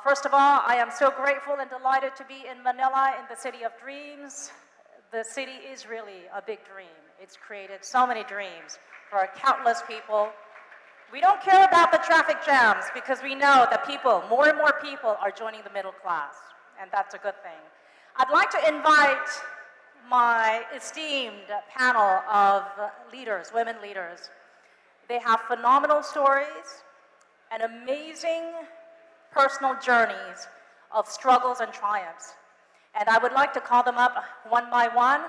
First of all, I am so grateful and delighted to be in Manila, in the city of dreams. The city is really a big dream. It's created so many dreams for countless people. We don't care about the traffic jams because we know that people, more and more people, are joining the middle class, and that's a good thing. I'd like to invite my esteemed panel of leaders, women leaders. They have phenomenal stories and amazing personal journeys of struggles and triumphs. And I would like to call them up one by one.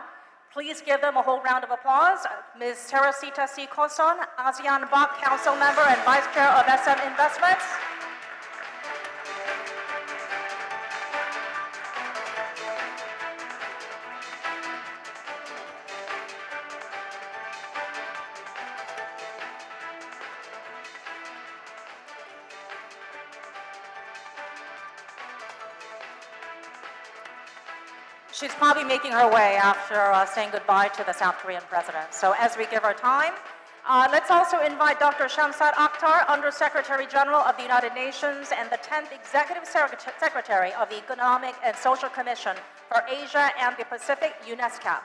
Please give them a whole round of applause. Ms. Teresita Sy-Coson, ASEAN BOC Council Member and Vice Chair of SM Investments. She's probably making her way after saying goodbye to the South Korean president. So as we give her time, let's also invite Dr. Shamshad Akhtar, Under-Secretary General of the United Nations and the 10th Executive Secretary of the Economic and Social Commission for Asia and the Pacific, UNESCO.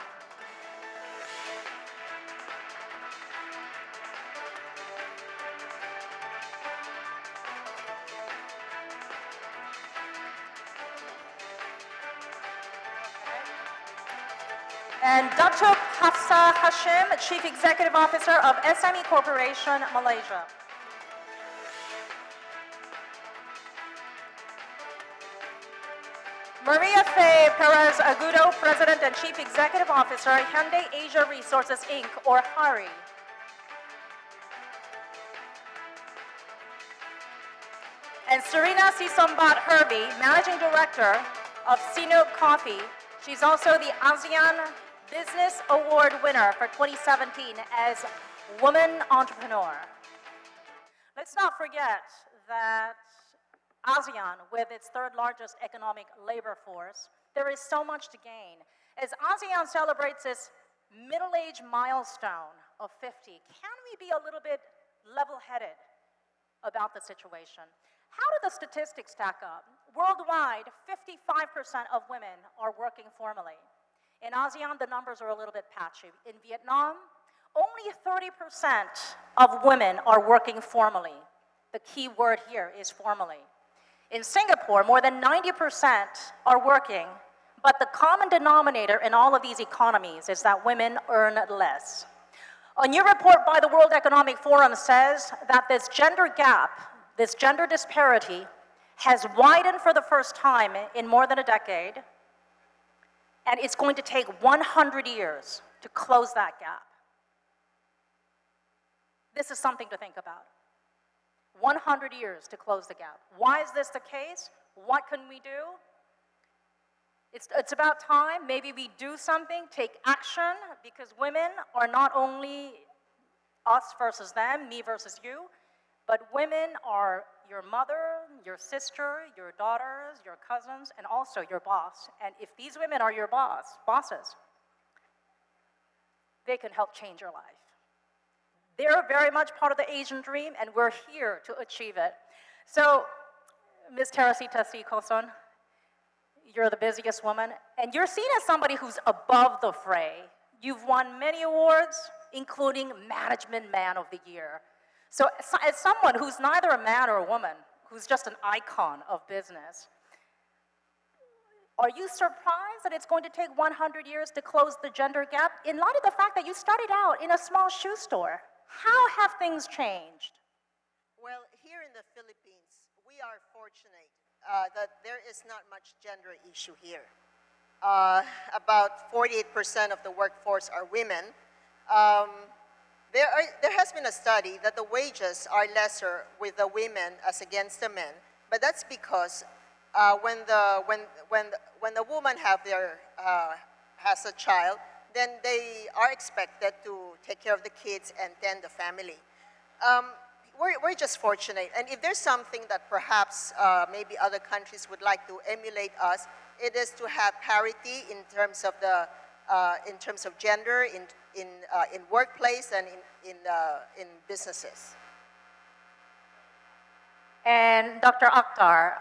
And Datuk Hafsah Hashim, Chief Executive Officer of SME Corporation, Malaysia. Maria Faye Perez-Agudo, President and Chief Executive Officer, Hyundai Asia Resources, Inc., or HARI. And Sirina Sisombat-Hervy, Managing Director of Sinouk Coffee. She's also the ASEAN Business Award winner for 2017 as Woman Entrepreneur. Let's not forget that ASEAN, with its third largest economic labor force, there is so much to gain. As ASEAN celebrates its middle-age milestone of 50, can we be a little bit level-headed about the situation? How do the statistics stack up? Worldwide, 55% of women are working formally. In ASEAN, the numbers are a little bit patchy. In Vietnam, only 30% of women are working formally. The key word here is formally. In Singapore, more than 90% are working, but the common denominator in all of these economies is that women earn less. A new report by the World Economic Forum says that this gender gap, this gender disparity, has widened for the first time in more than a decade, and it's going to take 100 years to close that gap. This is something to think about. 100 years to close the gap. Why is this the case? What can we do? It's about time. Maybe we do something, take action, because women are not only us versus them, me versus you, but women are your mother, your sister, your daughters, your cousins, and also your boss. And if these women are your bosses, they can help change your life. They're very much part of the Asian dream, and we're here to achieve it. So, Ms. Teresita Sy-Coson, you're the busiest woman, and you're seen as somebody who's above the fray. You've won many awards, including Management Man of the Year. So as someone who's neither a man or a woman, who's just an icon of business, are you surprised that it's going to take 100 years to close the gender gap in light of the fact that you started out in a small shoe store? How have things changed? Well, here in the Philippines, we are fortunate that there is not much gender issue here. About 48% of the workforce are women. There has been a study that the wages are lesser with the women as against the men, but that's because when the woman has a child, then they are expected to take care of the kids and tend the family. We're just fortunate, and if there's something that perhaps maybe other countries would like to emulate us, it is to have parity in terms of gender in workplace and in businesses. And Dr. Akhtar,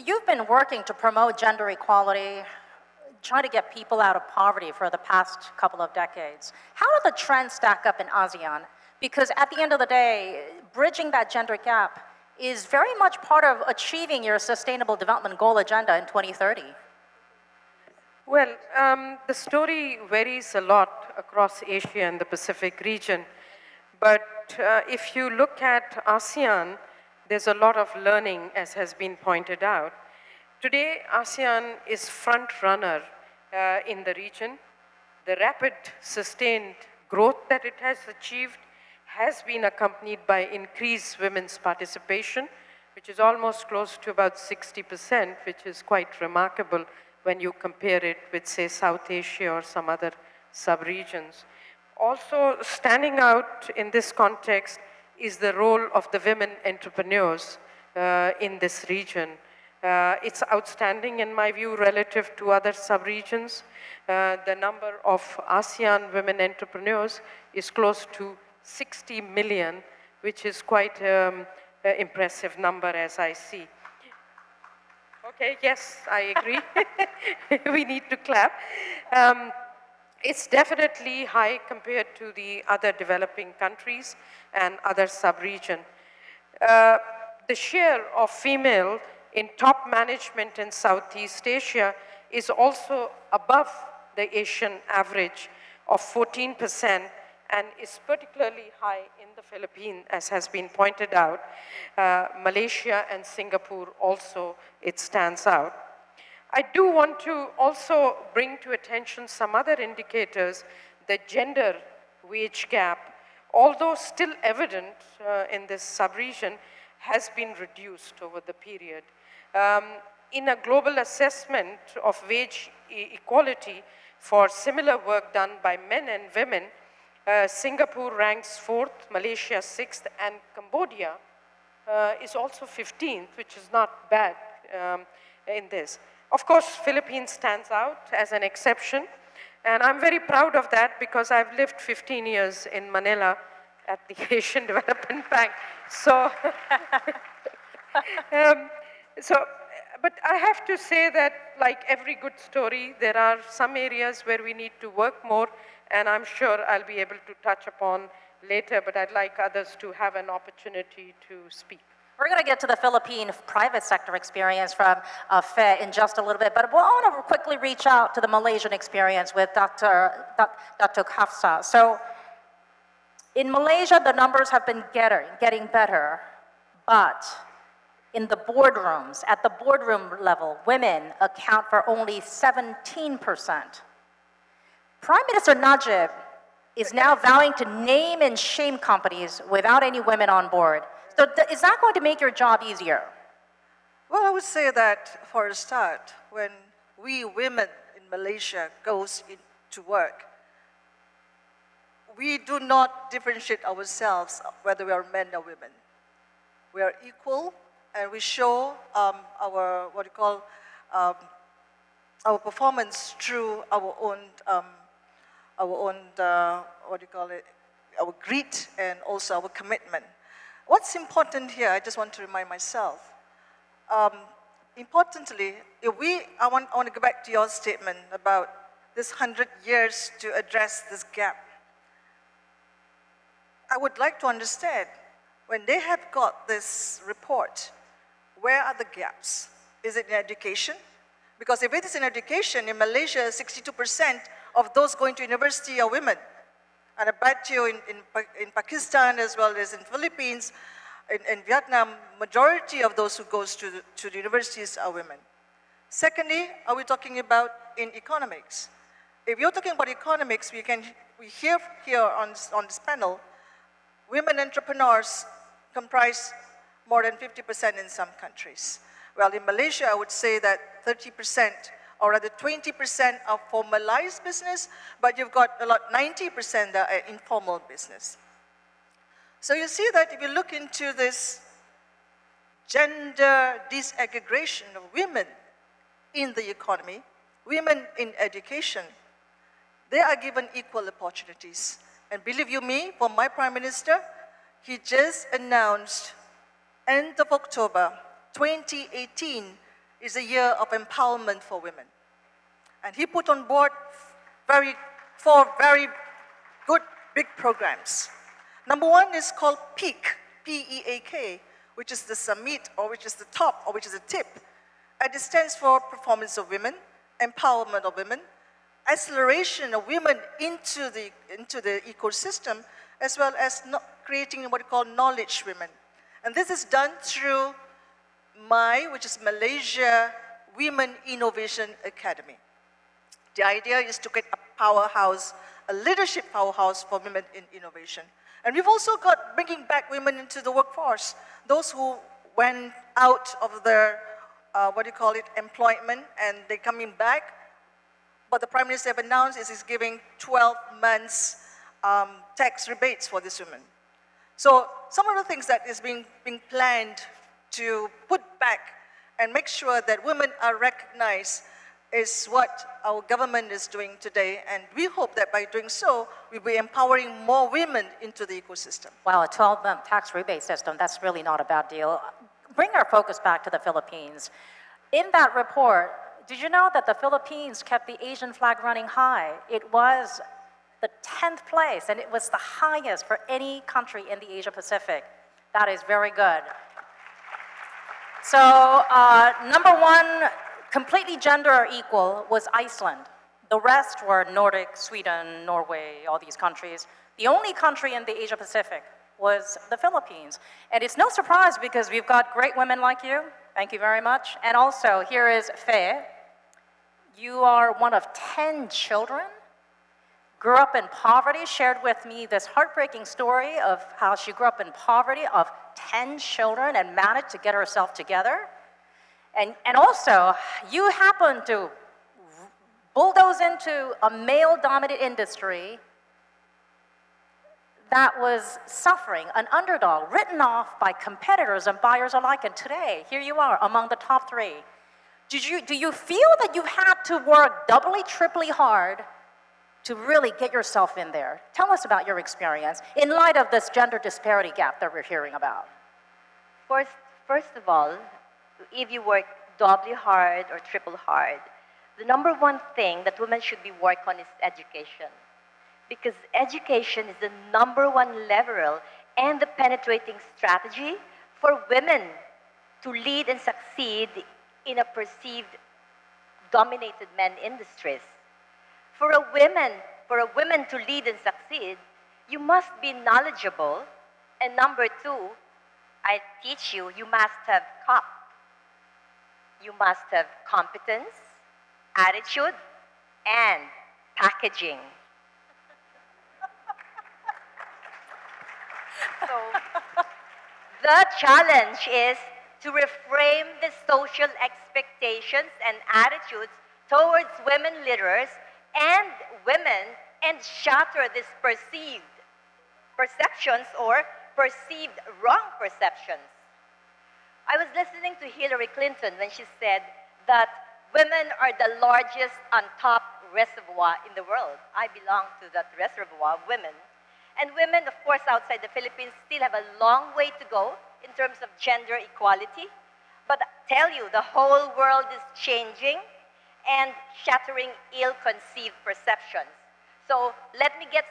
you've been working to promote gender equality, trying to get people out of poverty for the past couple of decades. How do the trends stack up in ASEAN? Because at the end of the day, bridging that gender gap is very much part of achieving your Sustainable Development Goal agenda in 2030. Well, the story varies a lot across Asia and the Pacific region. But if you look at ASEAN, there's a lot of learning, as has been pointed out. Today, ASEAN is front runner in the region. The rapid, sustained growth that it has achieved has been accompanied by increased women's participation, which is almost close to about 60%, which is quite remarkable when you compare it with, say, South Asia or some other sub-regions. Also, standing out in this context is the role of the women entrepreneurs in this region. It's outstanding, in my view, relative to other sub-regions. The number of ASEAN women entrepreneurs is close to 60 million, which is quite an impressive number, as I see. Okay, yes, I agree. We need to clap. It's definitely high compared to the other developing countries and other sub-region. The share of female in top management in Southeast Asia is also above the Asian average of 14% and is particularly high in the Philippines, as has been pointed out. Malaysia and Singapore also, it stands out. I do want to also bring to attention some other indicators. The gender wage gap, although still evident in this sub-region, has been reduced over the period. In a global assessment of wage equality for similar work done by men and women, Singapore ranks 4th, Malaysia 6th, and Cambodia is also 15th, which is not bad in this. Of course, Philippines stands out as an exception, and I'm very proud of that because I've lived 15 years in Manila at the Asian Development Bank. So, but I have to say that, like every good story, there are some areas where we need to work more, and I'm sure I'll be able to touch upon later, but I'd like others to have an opportunity to speak. We're going to get to the Philippine private sector experience from Fe in just a little bit, but I want to quickly reach out to the Malaysian experience with Datuk Hafsah. So in Malaysia, the numbers have been getting better, but in the boardrooms, at the boardroom level, women account for only 17%. Prime Minister Najib is now vowing to name and shame companies without any women on board. So is that going to make your job easier? Well, I would say that for a start, when we women in Malaysia goes into work, we do not differentiate ourselves whether we are men or women. We are equal, and we show our our performance through our own our grit and also our commitment. What's important here, I just want to remind myself, importantly, I want to go back to your statement about this 100 years to address this gap. I would like to understand, when they have got this report, where are the gaps? Is it in education? Because if it is in education, in Malaysia, 62% of those going to university are women. And I bet you in Pakistan as well as in Philippines, in Vietnam, majority of those who goes to the universities are women. Secondly, are we talking about in economics? If you're talking about economics, we hear here on this panel, women entrepreneurs comprise more than 50% in some countries. Well, in Malaysia, I would say that 30%, or rather 20% are formalized business, but you've got 90% that are informal business. So you see that if you look into this gender disaggregation of women in the economy, women in education, they are given equal opportunities. And believe you me, for my Prime Minister, he just announced end of October 2018 is a year of empowerment for women. And he put on board four very good big programs. Number one is called PEAK, P-E-A-K, which is the summit, or which is the top, or which is the tip. And it stands for Performance of Women, Empowerment of Women, Acceleration of Women into the ecosystem, as well as creating what we call Knowledge Women. And this is done through MI, which is Malaysia Women Innovation Academy. The idea is to get a powerhouse, a leadership powerhouse for women in innovation. And we've also got bringing back women into the workforce. Those who went out of their, employment, and they're coming back. What the Prime Minister have announced is he's giving 12 months tax rebates for these women. So some of the things that is being planned to put back and make sure that women are recognized is what our government is doing today, and we hope that by doing so, we'll be empowering more women into the ecosystem. Wow, a 12-month tax rebate system, that's really not a bad deal. Bring our focus back to the Philippines. In that report, did you know that the Philippines kept the Asian flag running high? It was the 10th place, and it was the highest for any country in the Asia Pacific. That is very good. So, number one, completely gender equal was Iceland. The rest were Nordic, Sweden, Norway, all these countries. The only country in the Asia Pacific was the Philippines. And it's no surprise because we've got great women like you. Thank you very much. And also, here is Faye. You are one of 10 children, grew up in poverty, shared with me this heartbreaking story of how she grew up in poverty of 10 children and managed to get herself together. And also, you happen to bulldoze into a male-dominated industry that was suffering, an underdog, written off by competitors and buyers alike. And today, here you are among the top 3. Do you feel that you've had to work doubly, triply hard to really get yourself in there? Tell us about your experience in light of this gender disparity gap that we're hearing about. First of all, if you work doubly hard or triple hard, the number one thing that women should be working on is education. Because education is the number one lever and the penetrating strategy for women to lead and succeed in a perceived dominated men industries. For a woman to lead and succeed, you must be knowledgeable, and number two, I teach you, you must have COP. You must have competence, attitude, and packaging. So, the challenge is to reframe the social expectations and attitudes towards women leaders and women and shatter these perceived perceptions or perceived wrong perceptions. I was listening to Hillary Clinton when she said that women are the largest untapped reservoir in the world. I belong to that reservoir of women. And women, of course, outside the Philippines still have a long way to go in terms of gender equality. But I tell you, the whole world is changing and shattering ill-conceived perceptions. So let me get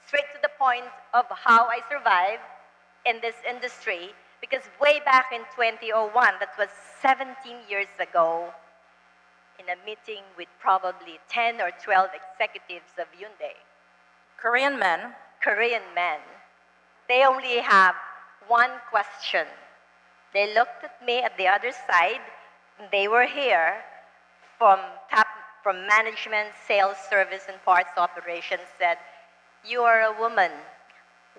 straight to the point of how I survived in this industry, because way back in 2001, that was 17 years ago, in a meeting with probably 10 or 12 executives of Hyundai. Korean men, they only have one question. They looked at me at the other side, and they were here from management, sales, service, and parts operations, said, "You are a woman.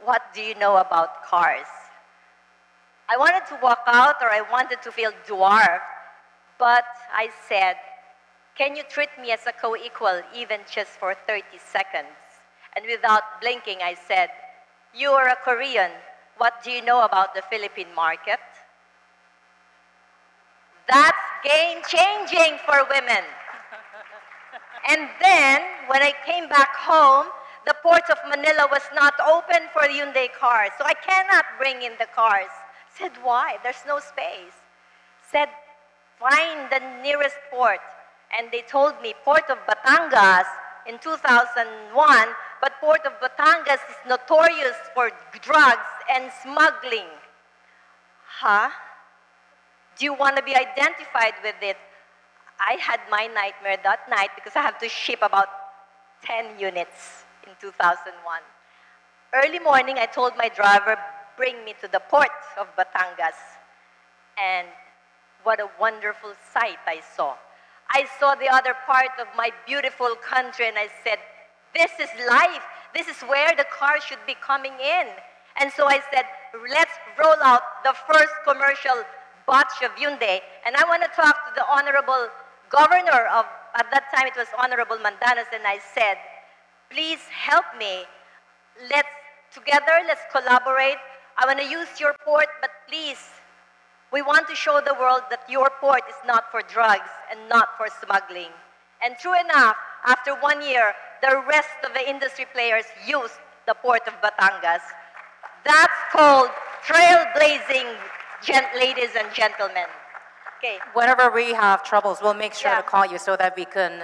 What do you know about cars?" I wanted to walk out, or I wanted to feel dwarfed, but I said, "Can you treat me as a co-equal, even just for 30 seconds? And without blinking, I said, "You are a Korean. What do you know about the Philippine market?" That's game-changing for women. And then, when I came back home, the port of Manila was not open for Hyundai cars, so I cannot bring in the cars. Said, "Why? There's no space." Said, find the nearest port. And they told me Port of Batangas in 2001, but Port of Batangas is notorious for drugs and smuggling. Huh? Do you want to be identified with it? I had my nightmare that night because I have to ship about 10 units in 2001. Early morning, I told my driver, bring me to the port of Batangas. And what a wonderful sight I saw. I saw the other part of my beautiful country and I said, this is life. This is where the cars should be coming in. And so I said, let's roll out the first commercial batch of Hyundai. And I want to talk to the Honorable Governor of, at that time it was Honorable Mandanas, and I said, please help me. Let's collaborate. I want to use your port, but please, we want to show the world that your port is not for drugs and not for smuggling. And true enough, after 1 year, the rest of the industry players used the port of Batangas. That's called trailblazing, ladies and gentlemen. Okay. Whenever we have troubles, we'll make sure to call you so that we can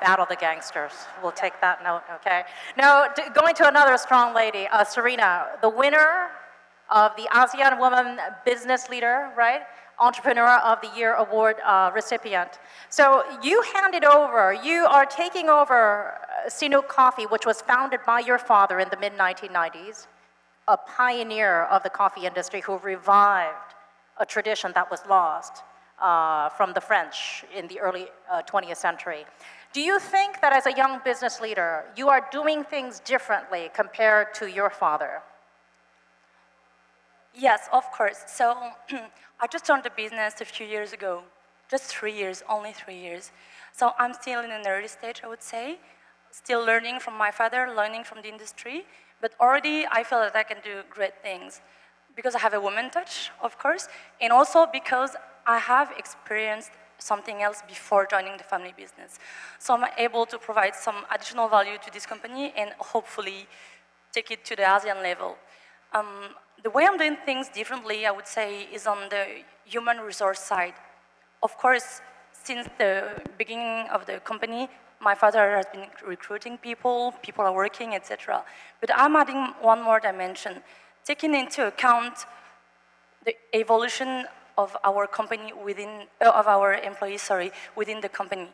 battle the gangsters. We'll take that note, okay? Now, going to another strong lady, Sirina, the winner of the ASEAN Woman Business Leader, right? Entrepreneur of the Year Award recipient. So you handed over, you are taking over Sinouk Coffee, which was founded by your father in the mid-1990s, a pioneer of the coffee industry who revived a tradition that was lost from the French in the early 20th century. Do you think that as a young business leader, you are doing things differently compared to your father? Yes, of course. So I just started the business a few years ago, just 3 years, only 3 years. So I'm still in an early stage, I would say, still learning from my father, learning from the industry, but already I feel that I can do great things because I have a woman touch, of course, and also because I have experienced something else before joining the family business. So I'm able to provide some additional value to this company and hopefully take it to the ASEAN level. The way I'm doing things differently, I would say, is on the human resource side. Of course, since the beginning of the company, my father has been recruiting people, people are working, etc. But I'm adding one more dimension, taking into account the evolution of our company within, of our employees, sorry, within the company,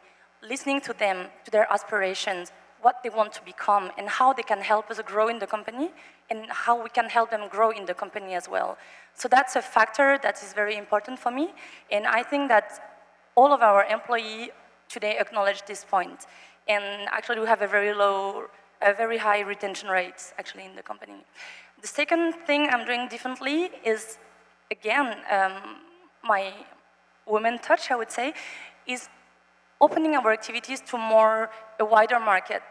listening to them, to their aspirations, what they want to become, and how they can help us grow in the company, and how we can help them grow in the company as well. So that's a factor that is very important for me, and I think that all of our employees today acknowledge this point. And actually we have a very high retention rates actually in the company. The second thing I'm doing differently is, again, my women touch, I would say, is opening our activities to a wider market.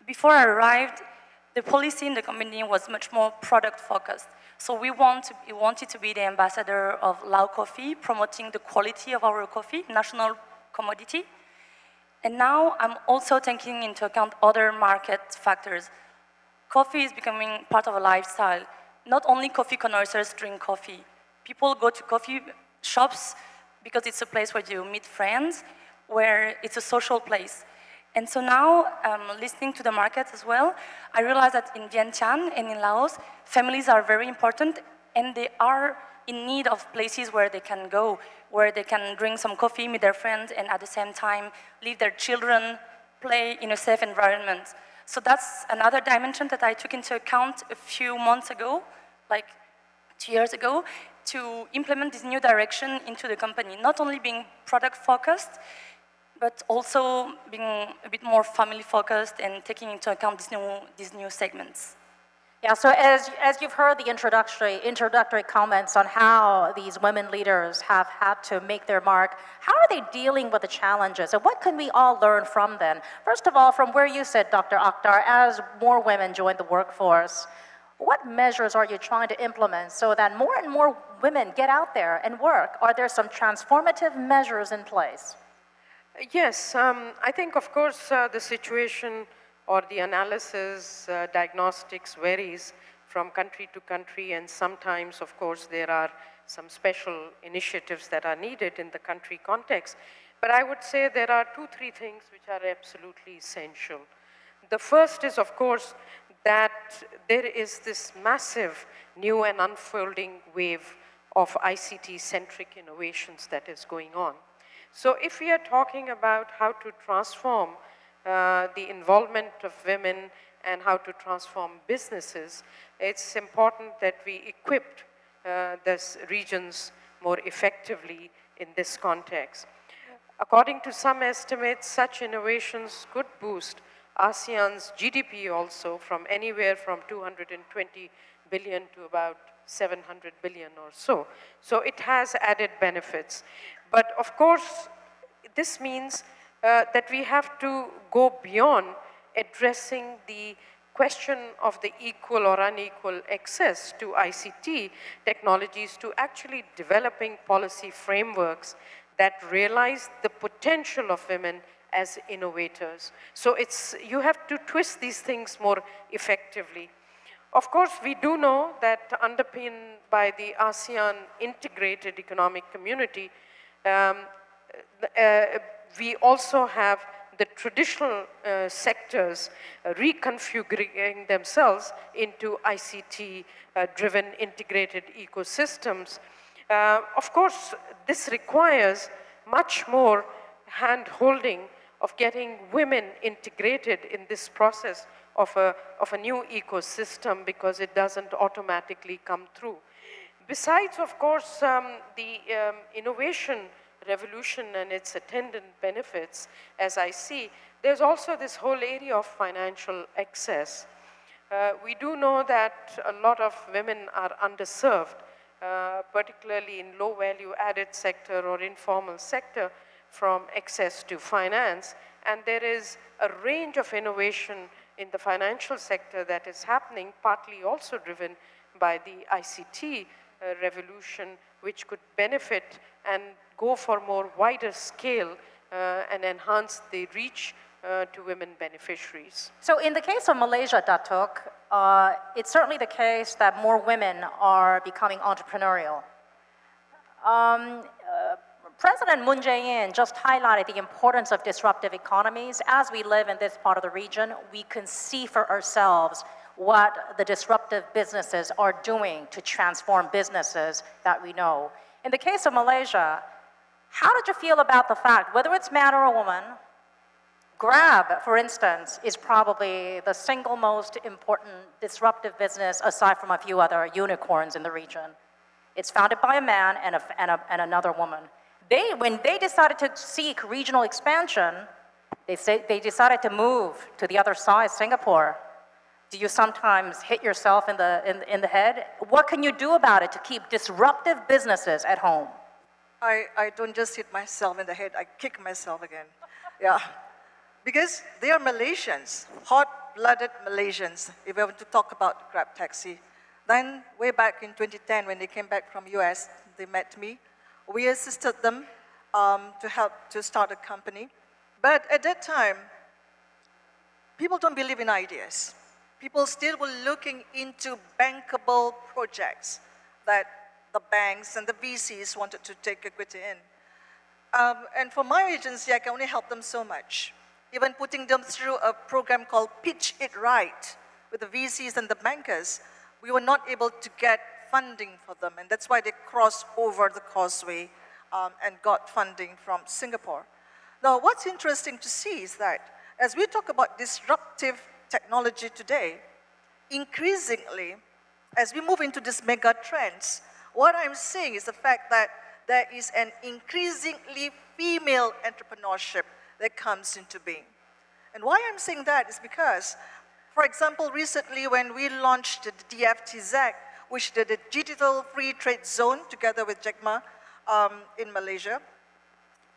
Before I arrived, the policy in the company was much more product focused. So we wanted to be the ambassador of Lao coffee, promoting the quality of our coffee, national commodity. And now I'm also taking into account other market factors. Coffee is becoming part of a lifestyle. Not only coffee connoisseurs drink coffee. People go to coffee shops because it's a place where you meet friends, where it's a social place. And so now, listening to the market as well, I realize that in Vientiane and in Laos, families are very important, and they are in need of places where they can go, where they can drink some coffee, meet their friends, and at the same time, leave their children, play in a safe environment. So that's another dimension that I took into account a few months ago, like 2 years ago, to implement this new direction into the company, not only being product-focused, but also being a bit more family-focused and taking into account these new segments. Yeah, so as you've heard the introductory comments on how these women leaders have had to make their mark, how are they dealing with the challenges, and what can we all learn from them? First of all, from where you sit, Dr. Akhtar, as more women join the workforce, what measures are you trying to implement so that more and more women get out there and work? Are there some transformative measures in place? Yes, I think, of course, the situation or the analysis, diagnostics varies from country to country, and sometimes, of course, there are some special initiatives that are needed in the country context. But I would say there are 2-3 things which are absolutely essential. The first is, of course, that there is this massive new and unfolding wave of ICT-centric innovations that is going on. So if we are talking about how to transform the involvement of women and how to transform businesses, it's important that we equip these regions more effectively in this context. According to some estimates, such innovations could boost ASEAN's GDP also from anywhere from 220 billion to about 700 billion or so. So it has added benefits. But of course, this means that we have to go beyond addressing the question of the equal or unequal access to ICT technologies to actually developing policy frameworks that realize the potential of women as innovators. So you have to twist these things more effectively. Of course, we do know that underpinned by the ASEAN integrated economic community, we also have the traditional sectors reconfiguring themselves into ICT-driven integrated ecosystems. Of course, this requires much more hand-holding of getting women integrated in this process of a new ecosystem, because it doesn't automatically come through. Besides, of course, the innovation revolution and its attendant benefits, as I see, there's also this whole area of financial access. We do know that a lot of women are underserved, particularly in low value added sector or informal sector, from access to finance. And there is a range of innovation in the financial sector that is happening, partly also driven by the ICT revolution, which could benefit and go for more wider scale and enhance the reach to women beneficiaries. So in the case of Malaysia, Datuk, it's certainly the case that more women are becoming entrepreneurial. President Moon Jae-in just highlighted the importance of disruptive economies. As we live in this part of the region, we can see for ourselves what the disruptive businesses are doing to transform businesses that we know. In the case of Malaysia, how did you feel about the fact, whether it's man or a woman, Grab, for instance, is probably the single most important disruptive business aside from a few other unicorns in the region. It's founded by a man and another woman. When they decided to seek regional expansion, they decided to move to the other side, Singapore. Do you sometimes hit yourself in the head? What can you do about it to keep disruptive businesses at home? I don't just hit myself in the head, I kick myself again. Yeah. Because they are Malaysians, hot-blooded Malaysians, if we want to talk about Grab Taxi. Then, way back in 2010, when they came back from US, they met me. We assisted them to help to start a company. But at that time, people don't believe in ideas. People still were looking into bankable projects that the banks and the VCs wanted to take equity in. And for my agency, I can only help them so much. Even putting them through a program called Pitch It Right with the VCs and the bankers, we were not able to get funding for them, and that's why they crossed over the causeway and got funding from Singapore. Now, what's interesting to see is that as we talk about disruptive technology today, increasingly, as we move into these mega trends, what I'm seeing is the fact that there is an increasingly female entrepreneurship that comes into being. And why I'm saying that is because, for example, recently when we launched the DFTZ, which is the Digital Free Trade Zone together with JECMA in Malaysia,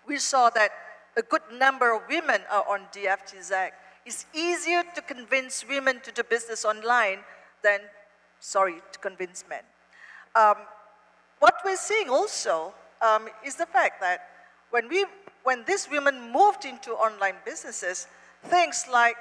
we saw that a good number of women are on DFTZ. It's easier to convince women to do business online than, to convince men. What we're seeing also is the fact that when these women moved into online businesses, things like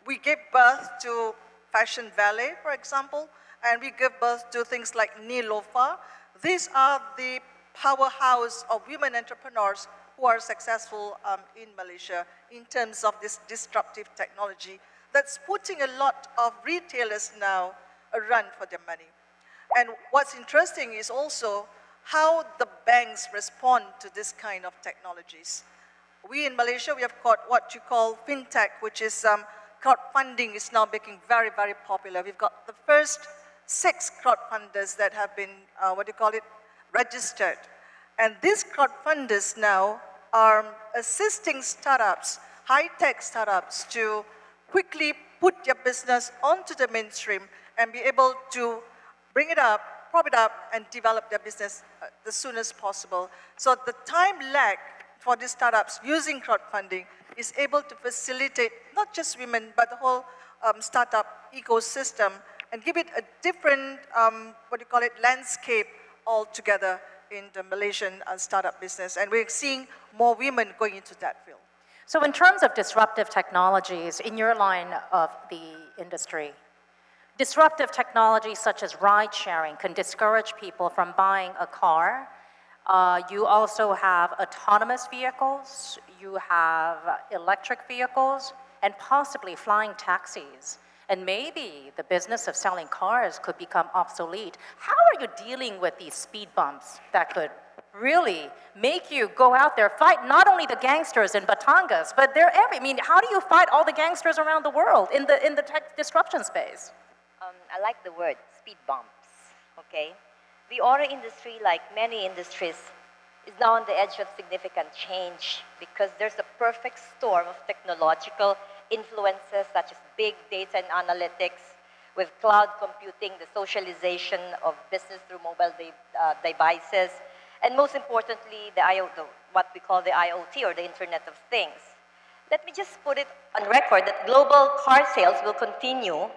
we gave birth to Fashion Valet, for example, and we gave birth to things like Nilofa. these are the powerhouse of women entrepreneurs who are successful in Malaysia in terms of this disruptive technology that's putting a lot of retailers now a run for their money. And what's interesting is also how the banks respond to this kind of technologies. We in Malaysia, we have got what you call fintech, which is crowdfunding is now becoming very, very popular. We've got the first 6 crowdfunders that have been, registered. And these crowdfunders now are assisting startups, high-tech startups, to quickly put their business onto the mainstream and be able to bring it up, prop it up, and develop their business as soon as possible. So the time lag for these startups using crowdfunding is able to facilitate not just women, but the whole startup ecosystem and give it a different, landscape altogether in the Malaysian startup business. And we're seeing more women going into that field. So in terms of disruptive technologies, in your line of the industry, disruptive technologies such as ride-sharing can discourage people from buying a car. You also have autonomous vehicles, you have electric vehicles, and possibly flying taxis. And maybe the business of selling cars could become obsolete. How are you dealing with these speed bumps that could really make you go out there, fight not only the gangsters in Batangas, but how do you fight all the gangsters around the world in the tech disruption space? I like the word speed bumps, okay? The auto industry, like many industries, is now on the edge of significant change because there's a perfect storm of technological influences such as big data and analytics, with cloud computing, the socialization of business through mobile devices, and most importantly, what we call the IoT, or the Internet of Things. Let me just put it on record that global car sales will continue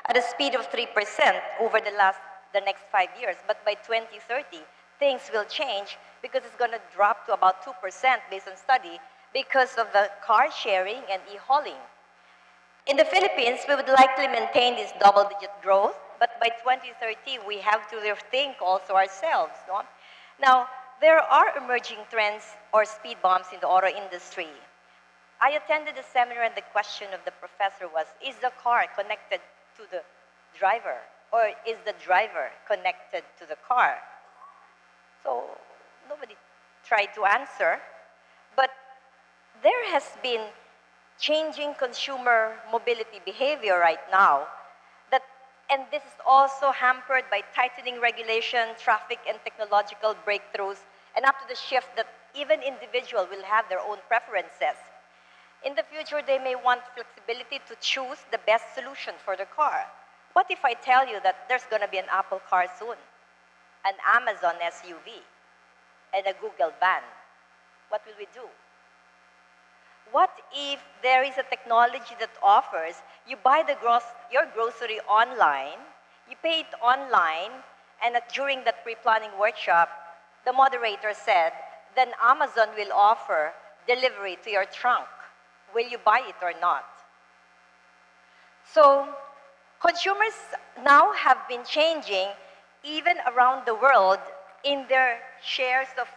at a speed of 3% over the next 5 years, but by 2030, things will change because it's going to drop to about 2% based on study because of the car sharing and e-hauling. In the Philippines, we would likely maintain this double-digit growth, but by 2030, we have to rethink also ourselves. No? Now, there are emerging trends or speed bumps in the auto industry. I attended a seminar and the question of the professor was, is the car connected to the driver, or is the driver connected to the car? So nobody tried to answer, but there has been changing consumer mobility behavior right now, and this is also hampered by tightening regulation, traffic, and technological breakthroughs, and up to the shift that even individuals will have their own preferences. In the future, they may want flexibility to choose the best solution for the car. What if I tell you that there's going to be an Apple car soon, an Amazon SUV, and a Google van? What will we do? What if there is a technology that offers, you buy your grocery online, you pay it online, and during that pre-planning workshop, the moderator said, then Amazon will offer delivery to your trunk. Will you buy it or not? So consumers now have been changing even around the world in their shares of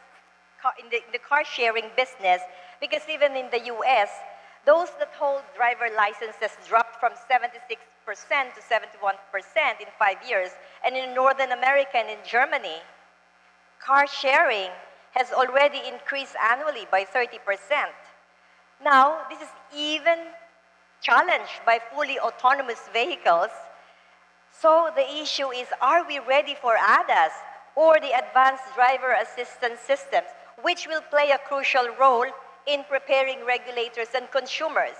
in the car sharing business, because even in the US, those that hold driver licenses dropped from 76% to 71% in 5 years. And in Northern America and in Germany, car sharing has already increased annually by 30%. Now, this is even challenged by fully autonomous vehicles. So the issue is, are we ready for ADAS or the advanced driver assistance systems, which will play a crucial role in preparing regulators and consumers?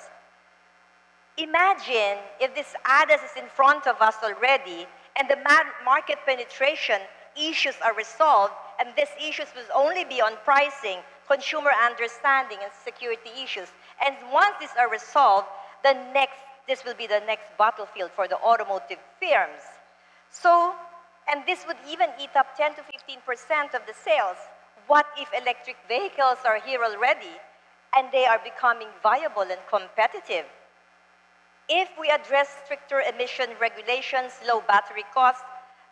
Imagine if this ADAS is in front of us already and the market penetration issues are resolved, and these issues will only be on pricing, consumer understanding, and security issues. And once these are resolved, this will be the next battlefield for the automotive firms. So, and this would even eat up 10 to 15% of the sales. What if electric vehicles are here already and they are becoming viable and competitive? If we address stricter emission regulations, low battery costs,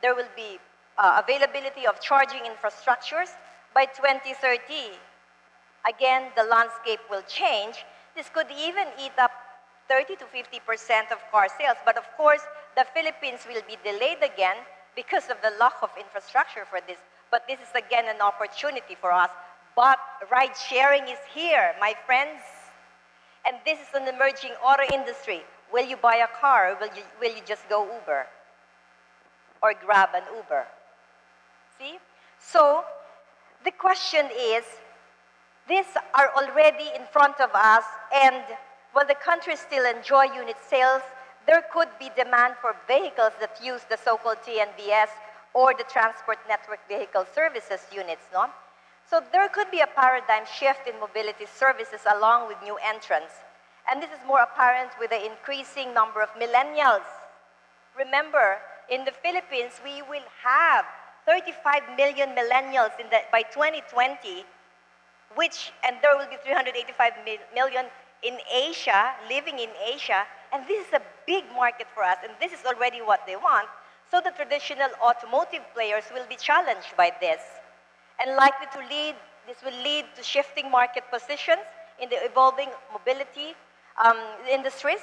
there will be availability of charging infrastructures by 2030. Again, the landscape will change. This could even eat up 30 to 50% of car sales. But of course, the Philippines will be delayed again because of the lack of infrastructure for this. But this is again an opportunity for us. But ride sharing is here, my friends. And this is an emerging auto industry. Will you buy a car, or will you just go Uber? Or grab an Uber? See? So, the question is, these are already in front of us, and while the country still enjoy unit sales, there could be demand for vehicles that use the so-called TNVS or the Transport Network Vehicle Services units, no? So there could be a paradigm shift in mobility services along with new entrants. And this is more apparent with the increasing number of millennials. Remember, in the Philippines, we will have 35 million millennials by 2020, and there will be 385 million in Asia, living in Asia, and this is a big market for us, and this is already what they want. So the traditional automotive players will be challenged by this, and likely to lead, this will lead to shifting market positions in the evolving mobility industries,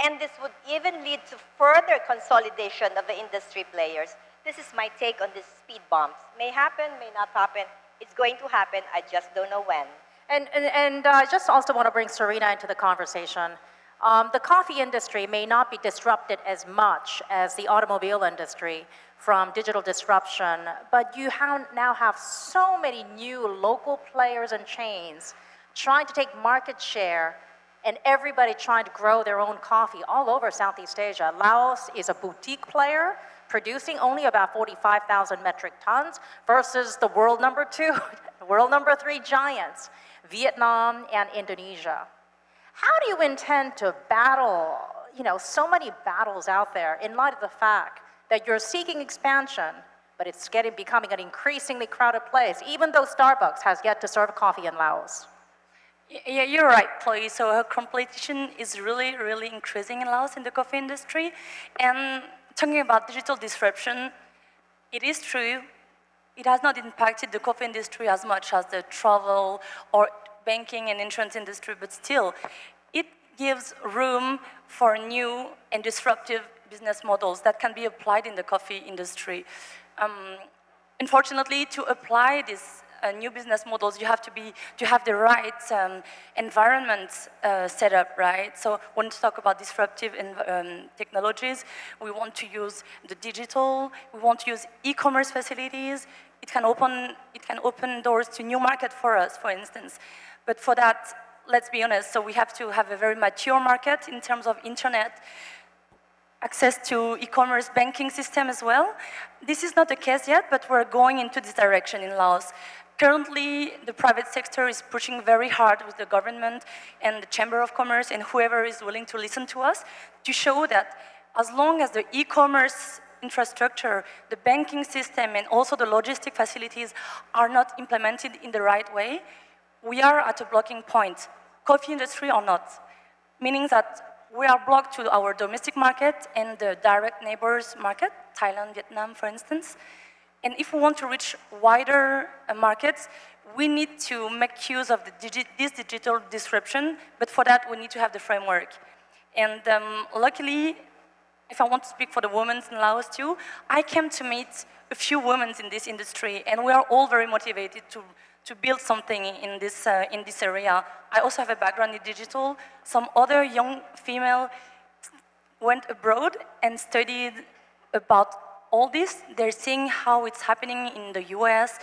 and this would even lead to further consolidation of the industry players. This is my take on these speed bumps. May happen, may not happen. It's going to happen, I just don't know when. And I just also want to bring Sirina into the conversation. The coffee industry may not be disrupted as much as the automobile industry from digital disruption, but you now have so many new local players and chains trying to take market share, and everybody trying to grow their own coffee all over Southeast Asia. Laos is a boutique player, producing only about 45,000 metric tons versus the world number 2, world number 3 giants, Vietnam and Indonesia. How do you intend to battle, so many battles out there in light of the fact that you're seeking expansion, but it's becoming an increasingly crowded place, even though Starbucks has yet to serve coffee in Laos? Yeah, you're right, Chloe. So competition is really, really increasing in Laos in the coffee industry. And talking about digital disruption, it is true, it has not impacted the coffee industry as much as the travel or banking and insurance industry, but still, it gives room for new and disruptive business models that can be applied in the coffee industry. Unfortunately, to apply these new business models, you have the right environment set up, right? So when we talk about disruptive technologies, we want to use the digital, we want to use e-commerce facilities. It can open doors to new market for us, for instance. But for that, let's be honest, so we have to have a very mature market in terms of internet, access to e-commerce banking system as well. This is not the case yet, but we're going into this direction in Laos. Currently, the private sector is pushing very hard with the government and the Chamber of Commerce and whoever is willing to listen to us to show that as long as the e-commerce infrastructure, the banking system, and also the logistic facilities are not implemented in the right way, we are at a blocking point, coffee industry or not, meaning that we are blocked to our domestic market and the direct neighbors market, Thailand, Vietnam, for instance. And if we want to reach wider markets, we need to make use of this digital disruption, but for that, we need to have the framework. And luckily, if I want to speak for the women in Laos too, I came to meet a few women in this industry, and we are all very motivated to build something in this area. I also have a background in digital. Some other young female went abroad and studied about all this. They're seeing how it's happening in the US,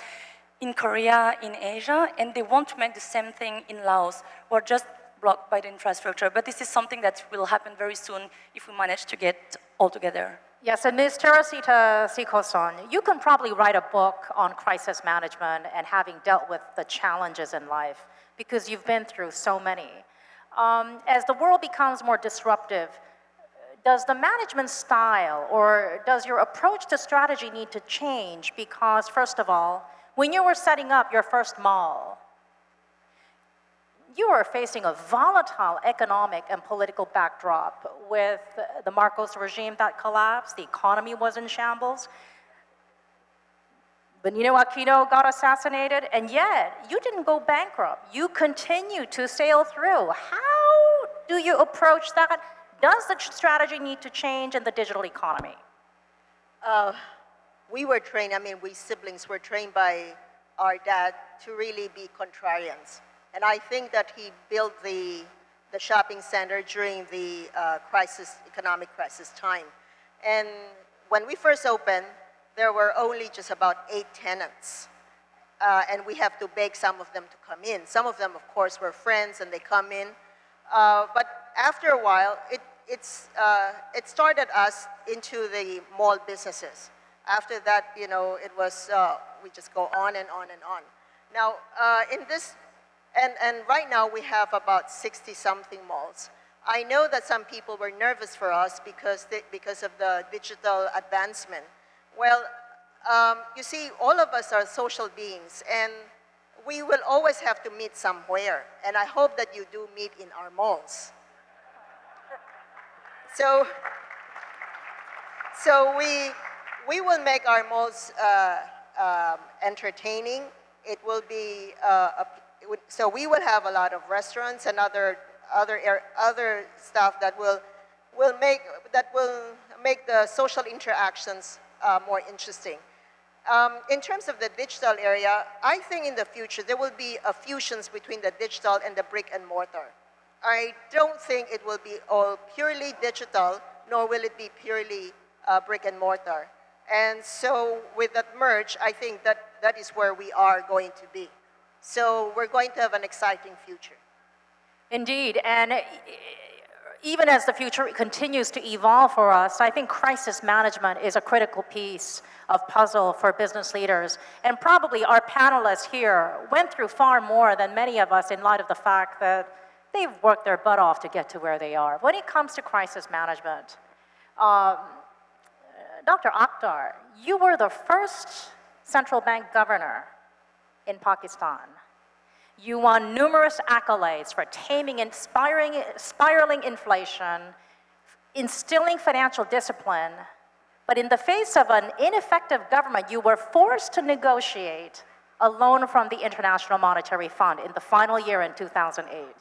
in Korea, in Asia, and they want to make the same thing in Laos. We're just blocked by the infrastructure, but this is something that will happen very soon if we manage to get all together. Yes, and Ms. Teresita Sy-Coson, you can probably write a book on crisis management and having dealt with the challenges in life because you've been through so many. As the world becomes more disruptive, does the management style or does your approach to strategy need to change? Because first of all, when you were setting up your first mall, you were facing a volatile economic and political backdrop with the Marcos regime that collapsed, the economy was in shambles. Benigno Aquino got assassinated, and yet you didn't go bankrupt. You continue to sail through. How do you approach that? Does the strategy need to change in the digital economy? We were trained, I mean, we siblings were trained by our dad to really be contrarians. And I think that he built the shopping center during the economic crisis time. And when we first opened, there were only just about 8 tenants. And we have to beg some of them to come in. Some of them, of course, were friends and they come in. But after a while, it started us into the mall businesses. After that, you know, it was, we just go on and on and on. Now, and right now we have about 60-something malls. I know that some people were nervous for us because of the digital advancement. Well, you see, all of us are social beings, and we will always have to meet somewhere. And I hope that you do meet in our malls. So we will make our malls entertaining. It will be so we will have a lot of restaurants and other stuff that will make the social interactions more interesting. In terms of the digital area, I think in the future there will be a fusions between the digital and the brick and mortar. I don't think it will be all purely digital, nor will it be purely brick and mortar. And so with that merge, I think that is where we are going to be. So we're going to have an exciting future. Indeed, and even as the future continues to evolve for us, I think crisis management is a critical piece of puzzle for business leaders. And probably our panelists here went through far more than many of us in light of the fact that they've worked their butt off to get to where they are. When it comes to crisis management, Dr. Akhtar, you were the first central bank governor in Pakistan. You won numerous accolades for taming and spiraling inflation, instilling financial discipline, but in the face of an ineffective government, you were forced to negotiate a loan from the International Monetary Fund in the final year in 2008.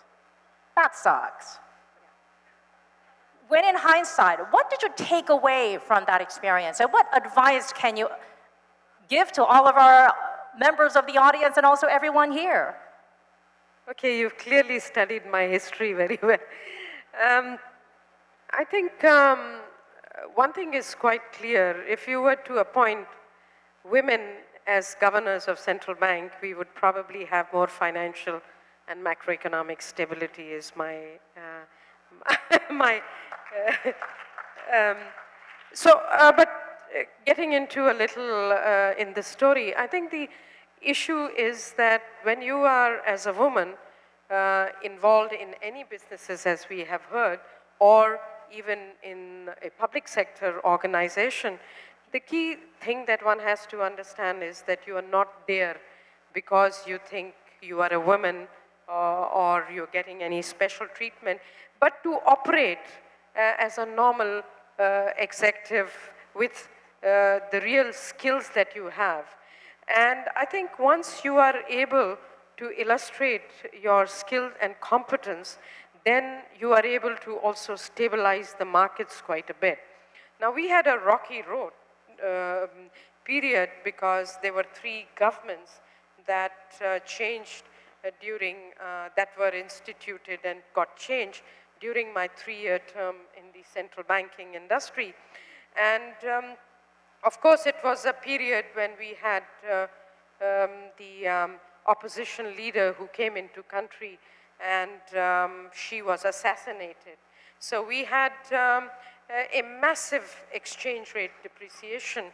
That sucks. When in hindsight, what did you take away from that experience? And what advice can you give to all of our members of the audience and also everyone here? Okay, you've clearly studied my history very well. I think one thing is quite clear. If you were to appoint women as governors of central bank, we would probably have more financial and macroeconomic stability is my, but getting into a little in the story, I think the issue is that when you are, as a woman, involved in any businesses, as we have heard, or even in a public sector organization, the key thing that one has to understand is that you are not there because you think you are a woman or you're getting any special treatment, but to operate as a normal executive with the real skills that you have. And I think once you are able to illustrate your skill and competence, then you are able to also stabilize the markets quite a bit. Now, we had a rocky road period because there were 3 governments that changed during, that were instituted and got changed during my 3-year term in the central banking industry. And of course, it was a period when we had the opposition leader who came into country and she was assassinated. So we had a massive exchange rate depreciation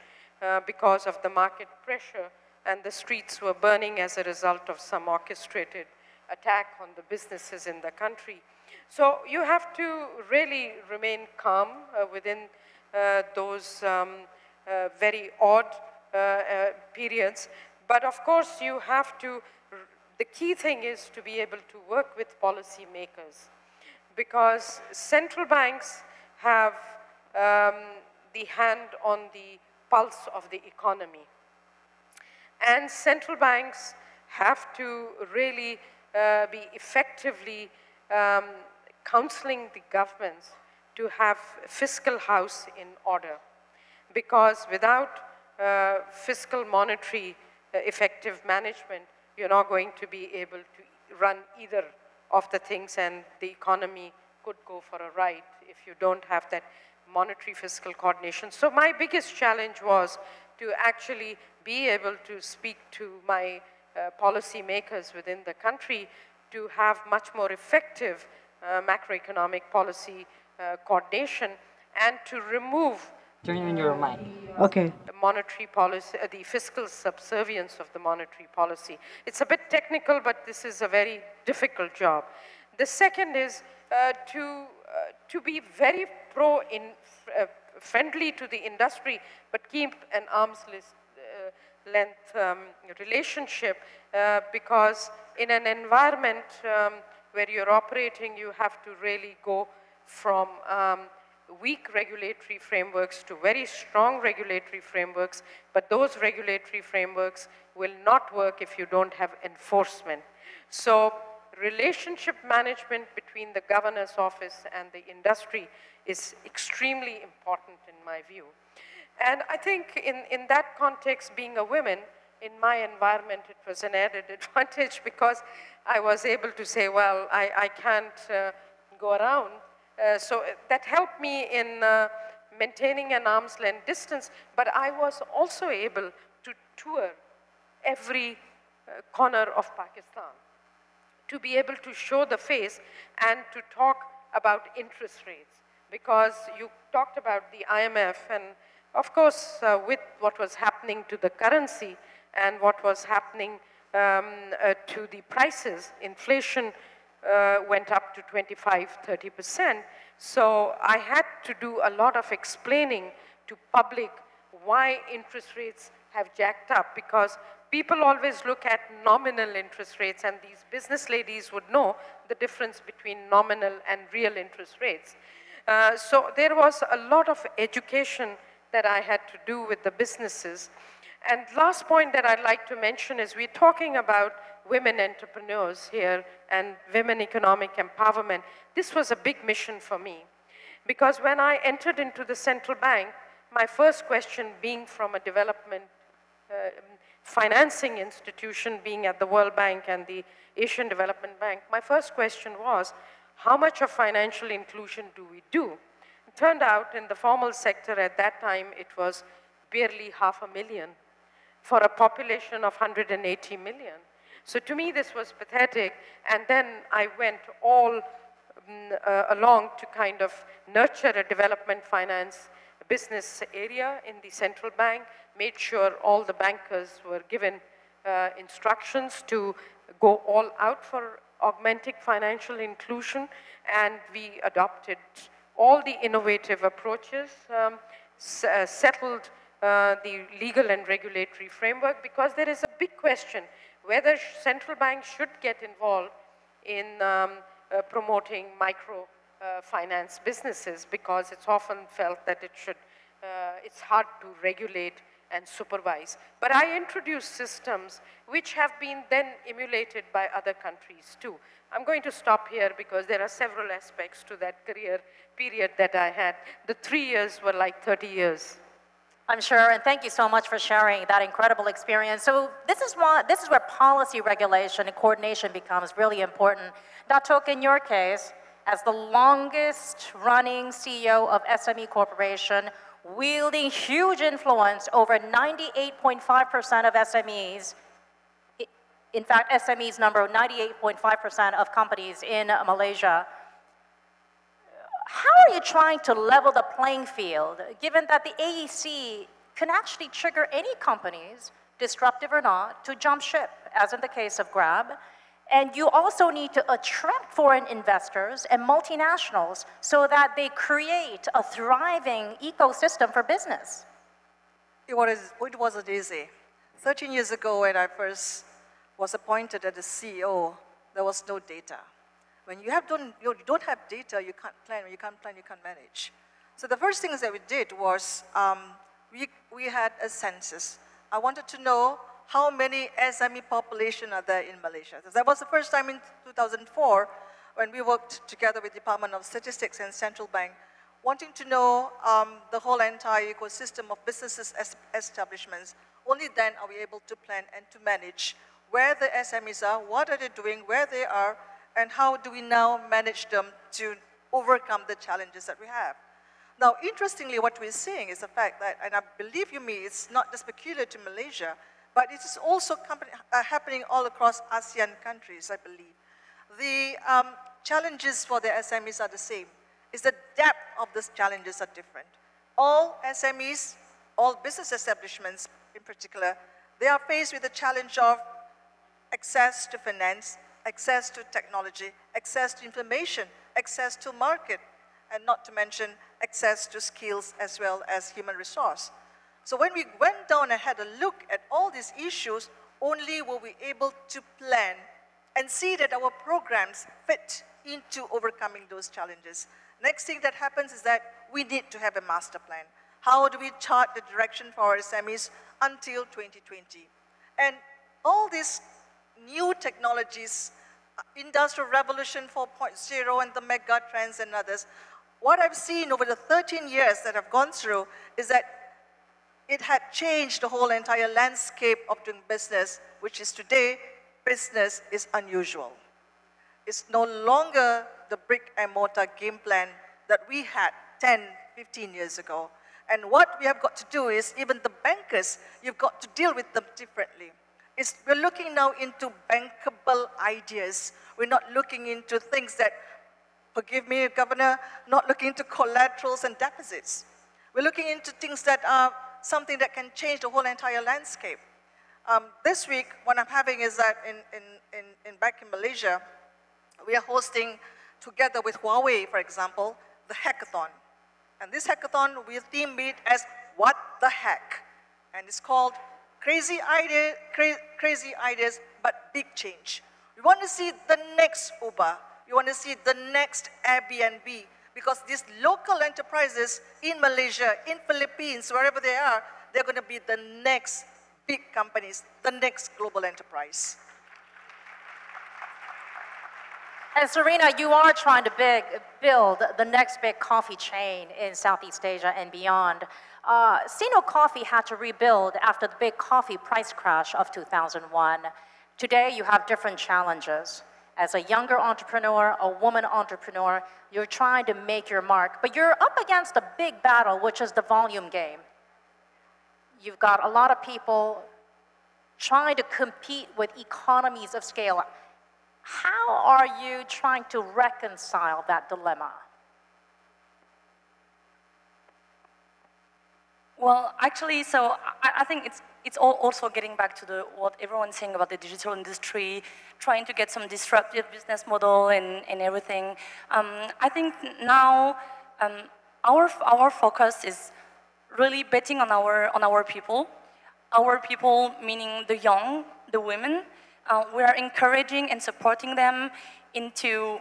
because of the market pressure, and the streets were burning as a result of some orchestrated attack on the businesses in the country. So you have to really remain calm within those very odd periods. But of course, you have to, the key thing is to be able to work with policymakers, because central banks have the hand on the pulse of the economy. And central banks have to really be effectively counseling the governments to have fiscal house in order. Because without fiscal monetary effective management, you're not going to be able to run either of the things, and the economy could go for a ride if you don't have that monetary fiscal coordination. So my biggest challenge was to actually be able to speak to my policy makers within the country to have much more effective macroeconomic policy coordination and to remove Turn on your mic. Okay. The monetary policy, the fiscal subservience of the monetary policy. It's a bit technical, but this is a very difficult job. The second is to be very friendly to the industry, but keep an arm's length relationship, because in an environment where you're operating, you have to really go from weak regulatory frameworks to very strong regulatory frameworks, but those regulatory frameworks will not work if you don't have enforcement. So relationship management between the governor's office and the industry is extremely important in my view. And I think in that context, being a woman, in my environment, it was an added advantage because I was able to say, well, I can't go around. So that helped me in maintaining an arm's length distance, but I was also able to tour every corner of Pakistan, to be able to show the face and to talk about interest rates, because you talked about the IMF, and of course, with what was happening to the currency and what was happening to the prices, inflation went up to 25–30%. So I had to do a lot of explaining to public why interest rates have jacked up, because people always look at nominal interest rates, and these business ladies would know the difference between nominal and real interest rates. So there was a lot of education that I had to do with the businesses. And last point that I'd like to mention is we're talking about women entrepreneurs here and women economic empowerment. This was a big mission for me, because when I entered into the central bank, my first question, being from a development financing institution, being at the World Bank and the Asian Development Bank, my first question was, how much of financial inclusion do we do? It turned out in the formal sector at that time, it was barely 500,000 for a population of 180 million. So to me, this was pathetic. And then I went all along to kind of nurture a development finance business area in the central bank, made sure all the bankers were given instructions to go all out for augmenting financial inclusion, and we adopted all the innovative approaches, settled the legal and regulatory framework, because there is a big question whether central banks should get involved in promoting micro finance businesses, because it's often felt that it should, it's hard to regulate and supervise. But I introduced systems which have been then emulated by other countries too. I'm going to stop here because there are several aspects to that career period that I had. The 3 years were like 30 years. I'm sure, and thank you so much for sharing that incredible experience. So this is where policy regulation and coordination becomes really important. Datuk, in your case, as the longest running CEO of SME Corporation, wielding huge influence over 98.5% of SMEs, in fact, SMEs number 98.5% of companies in Malaysia. How are you trying to level the playing field, given that the AEC can actually trigger any companies, disruptive or not, to jump ship, as in the case of Grab? And you also need to attract foreign investors and multinationals so that they create a thriving ecosystem for business. It wasn't easy. 13 years ago, when I first was appointed as the CEO, there was no data. When you don't have data, you can't plan. When you can't plan, you can't manage. So the first things that we did was we had a census. I wanted to know how many SME population are there in Malaysia. So that was the first time in 2004 when we worked together with Department of Statistics and Central Bank, wanting to know the whole entire ecosystem of businesses establishments. Only then are we able to plan and to manage where the SMEs are, what are they doing, where they are, and how do we now manage them to overcome the challenges that we have. Now, interestingly, what we're seeing is the fact that, and I believe you me, it's not just peculiar to Malaysia, but it is also happening all across ASEAN countries, I believe. The challenges for the SMEs are the same. It's the depth of these challenges are different. All SMEs, all business establishments in particular, they are faced with the challenge of access to finance, access to technology, access to information, access to market, and not to mention access to skills as well as human resource. So when we went down and had a look at all these issues, only were we able to plan and see that our programs fit into overcoming those challenges. Next thing that happens is that we need to have a master plan. How do we chart the direction for our SMEs until 2020? And all these new technologies, Industrial Revolution 4.0 and the mega trends and others, what I've seen over the 13 years that I've gone through is that it had changed the whole entire landscape of doing business, which is today, business is unusual. It's no longer the brick and mortar game plan that we had 10, 15 years ago. And what we have got to do is, even the bankers, you've got to deal with them differently. We're looking now into bankable ideas. We're not looking into things that, forgive me, Governor, not looking into collaterals and deposits. We're looking into things that are something that can change the whole entire landscape. This week, what I'm having is that back in Malaysia, we are hosting, together with Huawei, for example, the hackathon. And this hackathon, we theme it as What the Heck? And it's called Crazy Ideas, but Big Change. We want to see the next Uber. We want to see the next Airbnb, because these local enterprises in Malaysia, in Philippines, wherever they are, they're going to be the next big companies, the next global enterprise. And Sirina, you are trying to build the next big coffee chain in Southeast Asia and beyond. Sinouk Coffee had to rebuild after the big coffee price crash of 2001. Today, you have different challenges. As a younger entrepreneur, a woman entrepreneur, you're trying to make your mark, but you're up against a big battle, which is the volume game. You've got a lot of people trying to compete with economies of scale. How are you trying to reconcile that dilemma? Well, actually, so I think it's also getting back to what everyone's saying about the digital industry, trying to get some disruptive business model and everything. I think now our focus is really betting on our people. Our people, meaning the young, the women. We are encouraging and supporting them into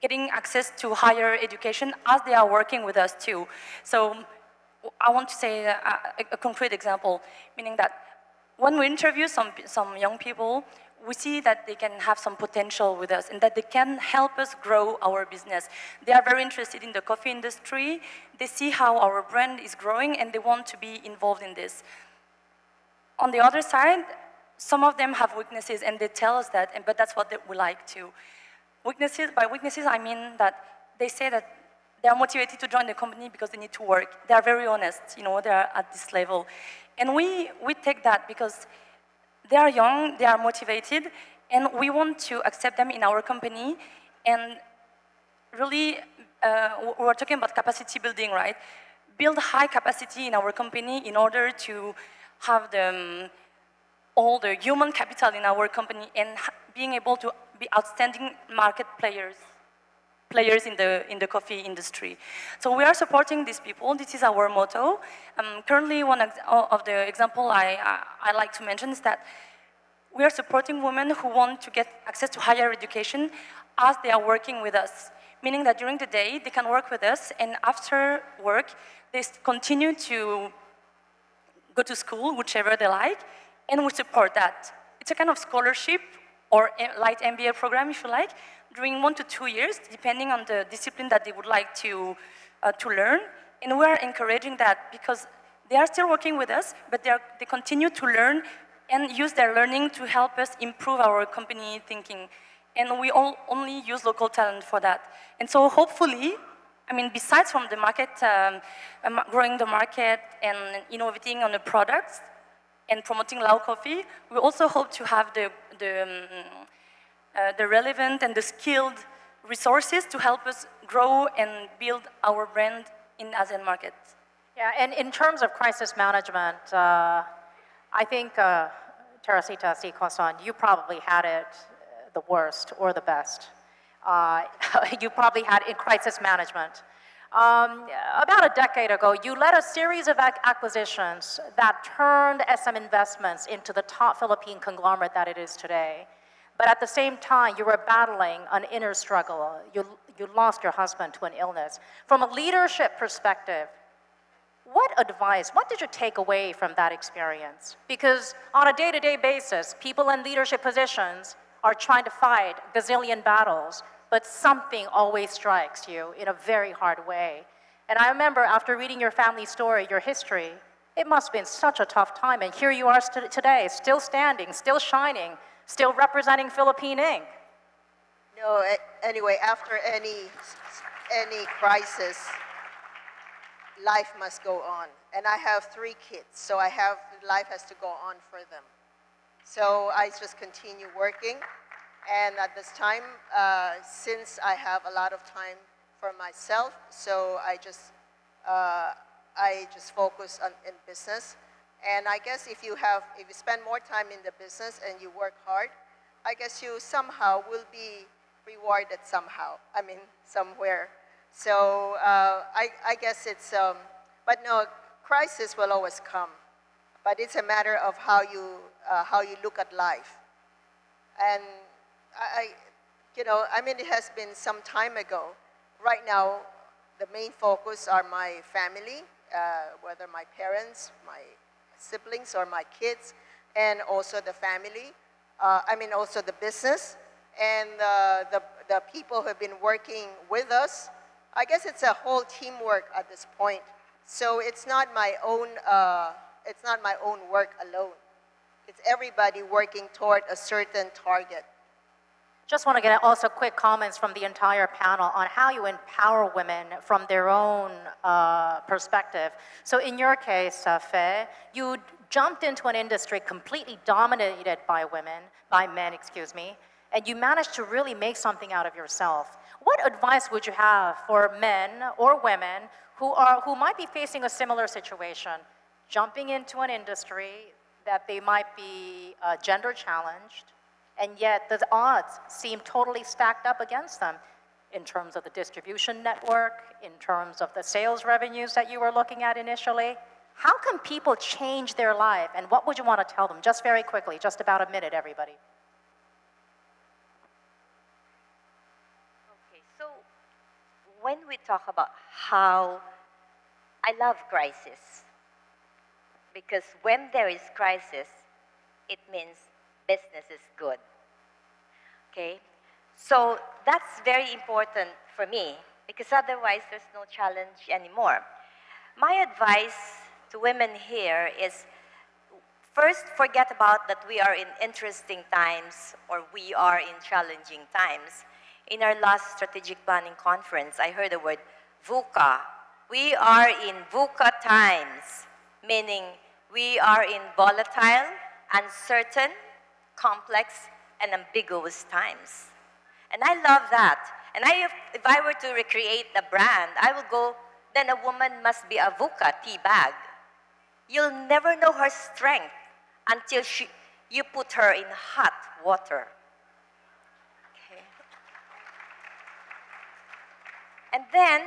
getting access to higher education as they are working with us too. So I want to say a concrete example, meaning that when we interview some young people, we see that they can have some potential with us and that they can help us grow our business. They are very interested in the coffee industry. They see how our brand is growing and they want to be involved in this. On the other side, some of them have weaknesses and they tell us that, but that's what we like to. By weaknesses, I mean that they say that they are motivated to join the company because they need to work. They are very honest, you know, they are at this level. And we take that because they are young, they are motivated, and we want to accept them in our company. And really, we're talking about capacity building, right? Build high capacity in our company in order to have all the human capital in our company and being able to be outstanding market players in the coffee industry. So we are supporting these people. This is our motto. Currently, one of the example I like to mention is that we are supporting women who want to get access to higher education as they are working with us, meaning that during the day they can work with us, and after work they continue to go to school, whichever they like, and we support that. It's a kind of scholarship or light MBA program, if you like, during 1 to 2 years, depending on the discipline that they would like to learn. And we are encouraging that because they are still working with us, but they continue to learn and use their learning to help us improve our company thinking. And we only use local talent for that. And so hopefully, I mean, besides from the market, growing the market and innovating on the products and promoting Lao coffee, we also hope to have the relevant and the skilled resources to help us grow and build our brand in ASEAN markets. Yeah, and in terms of crisis management, I think, Teresita, Sy-Coson, you probably had it the worst or the best. You probably had in crisis management. About a decade ago, you led a series of acquisitions that turned SM Investments into the top Philippine conglomerate that it is today. But at the same time, you were battling an inner struggle. You lost your husband to an illness. From a leadership perspective, what advice, what did you take away from that experience? Because on a day-to-day basis, people in leadership positions are trying to fight gazillion battles, but something always strikes you in a very hard way. And I remember after reading your family story, your history, it must have been such a tough time, and here you are today, still standing, still shining, still representing Philippine Inc. No, anyway, after any crisis, life must go on. And I have 3 kids, so life has to go on for them. So I just continue working. And at this time, since I have a lot of time for myself, so I just focus in business. And I guess if you spend more time in the business and you work hard, I guess you somehow will be rewarded somehow. I mean, somewhere. So I guess it's, but no, crisis will always come. But it's a matter of how you look at life. And I mean, it has been some time ago. Right now, the main focus are my family, whether my parents, my siblings, or my kids, and also the family. I mean, also the business, and the people who have been working with us. I guess it's a whole teamwork at this point. So it's not my own work alone. It's everybody working toward a certain target. Just want to get also quick comments from the entire panel on how you empower women from their own perspective. So in your case, Faye, you jumped into an industry completely dominated by men, excuse me, and you managed to really make something out of yourself. What advice would you have for men or women who might be facing a similar situation, jumping into an industry that they might be gender challenged, and yet the odds seem totally stacked up against them in terms of the distribution network, in terms of the sales revenues that you were looking at initially? How can people change their life, and what would you want to tell them? Just very quickly, just about a minute, everybody. Okay, so when we talk about how I love crisis, because when there is crisis, it means business is good. Okay? So that's very important for me, because otherwise there's no challenge anymore. My advice to women here is, first, forget about that we are in interesting times or we are in challenging times. In our last strategic planning conference, I heard the word VUCA. We are in VUCA times, meaning we are in volatile, uncertain, complex, and ambiguous times. And I love that. And if I were to recreate a brand, I would go, then a woman must be a VUCA tea bag. You'll never know her strength until you put her in hot water. Okay. And then,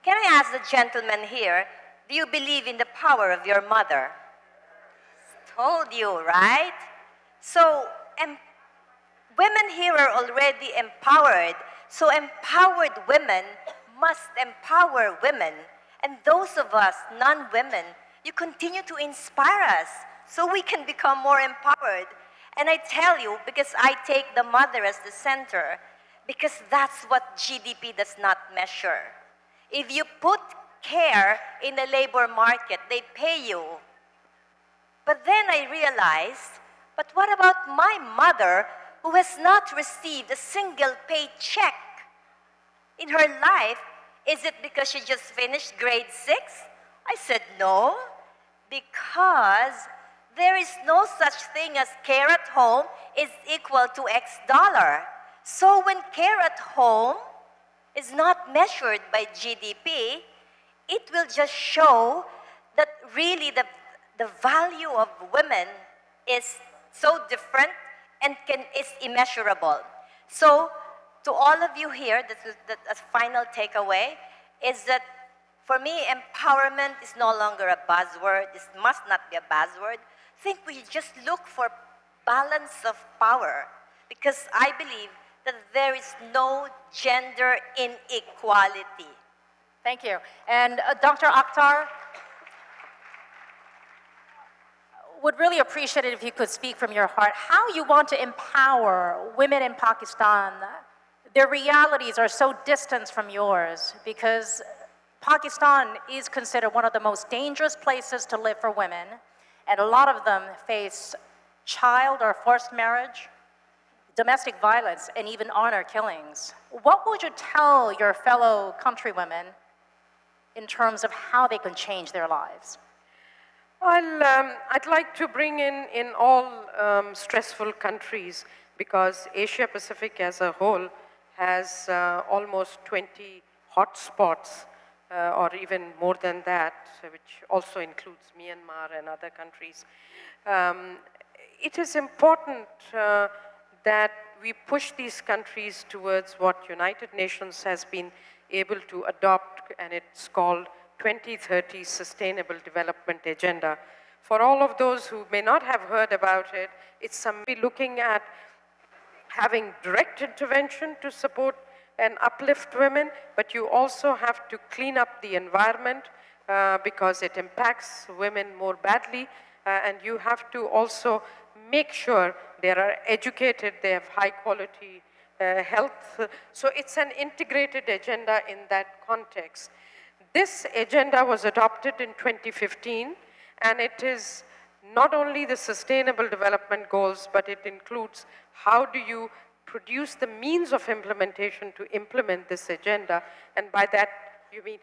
can I ask the gentleman here, do you believe in the power of your mother? Told you, right? So, women here are already empowered. So empowered women must empower women. And those of us, non-women, you continue to inspire us so we can become more empowered. And I tell you, because I take the mother as the center, because that's what GDP does not measure. If you put care in the labor market, they pay you. But then I realized, but what about my mother who has not received a single paycheck in her life? Is it because she just finished grade 6? I said, no, because there is no such thing as care at home is equal to X dollar. So when care at home is not measured by GDP, it will just show that really the value of women is so different and is immeasurable. So to all of you here, the final takeaway is that for me, empowerment is no longer a buzzword. It must not be a buzzword. I think we just look for balance of power, because I believe that there is no gender inequality. Thank you. And Dr. Akhtar, would really appreciate it if you could speak from your heart how you want to empower women in Pakistan. Their realities are so distant from yours, because Pakistan is considered one of the most dangerous places to live for women, and a lot of them face child or forced marriage, domestic violence, and even honor killings. What would you tell your fellow countrywomen in terms of how they can change their lives? Well, I'd like to bring in all stressful countries, because Asia Pacific as a whole has almost 20 hotspots, or even more than that, which also includes Myanmar and other countries. It is important that we push these countries towards what United Nations has been able to adopt, and it's called 2030 Sustainable Development Agenda. For all of those who may not have heard about it, it's something looking at having direct intervention to support and uplift women, but you also have to clean up the environment because it impacts women more badly, and you have to also make sure they are educated, they have high quality health. So it's an integrated agenda in that context. This agenda was adopted in 2015, and it is not only the Sustainable Development Goals, but it includes how do you produce the means of implementation to implement this agenda. And by that, you mean,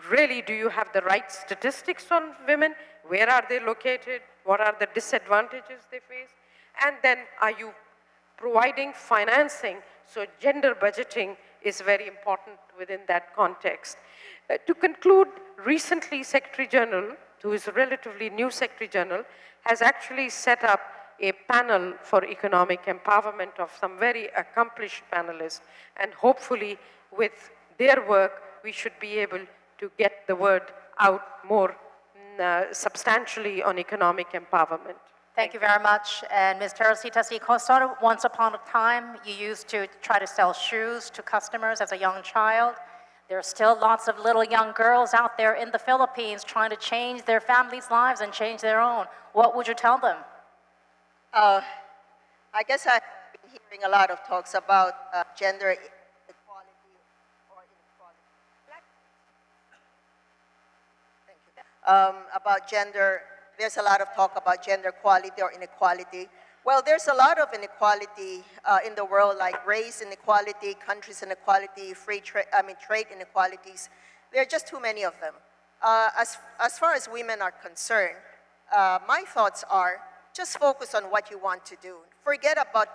really, do you have the right statistics on women? Where are they located? What are the disadvantages they face? And then, are you providing financing? So gender budgeting is very important within that context. To conclude, recently Secretary General, who is a relatively new Secretary General, has actually set up a panel for economic empowerment of some very accomplished panelists, and hopefully with their work we should be able to get the word out more substantially on economic empowerment. Thank you very much. And Ms. Teresita Sy-Coson, once upon a time you used to try to sell shoes to customers as a young child. There are still lots of little young girls out there in the Philippines trying to change their families' lives and change their own. What would you tell them? I guess I've been hearing a lot of talks about gender equality or inequality. Thank you. About gender, there's a lot of talk about gender equality or inequality. Well, there's a lot of inequality in the world, like race inequality, countries inequality, trade inequalities. There are just too many of them. As far as women are concerned, my thoughts are just focus on what you want to do. Forget about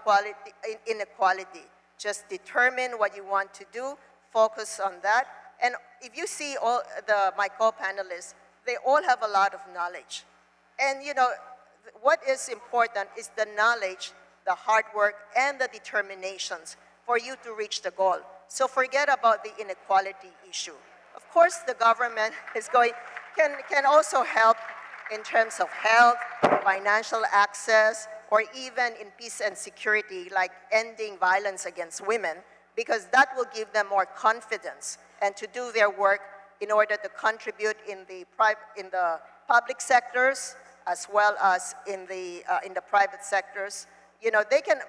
inequality. Just determine what you want to do, focus on that. And if you see all my co-panelists, they all have a lot of knowledge. And you know, what is important is the knowledge, the hard work, and the determinations for you to reach the goal. So forget about the inequality issue. Of course, the government is can also help in terms of health, financial access, or even in peace and security, like ending violence against women, because that will give them more confidence and to do their work in order to contribute in the public sectors, as well as in the private sectors, you know, they can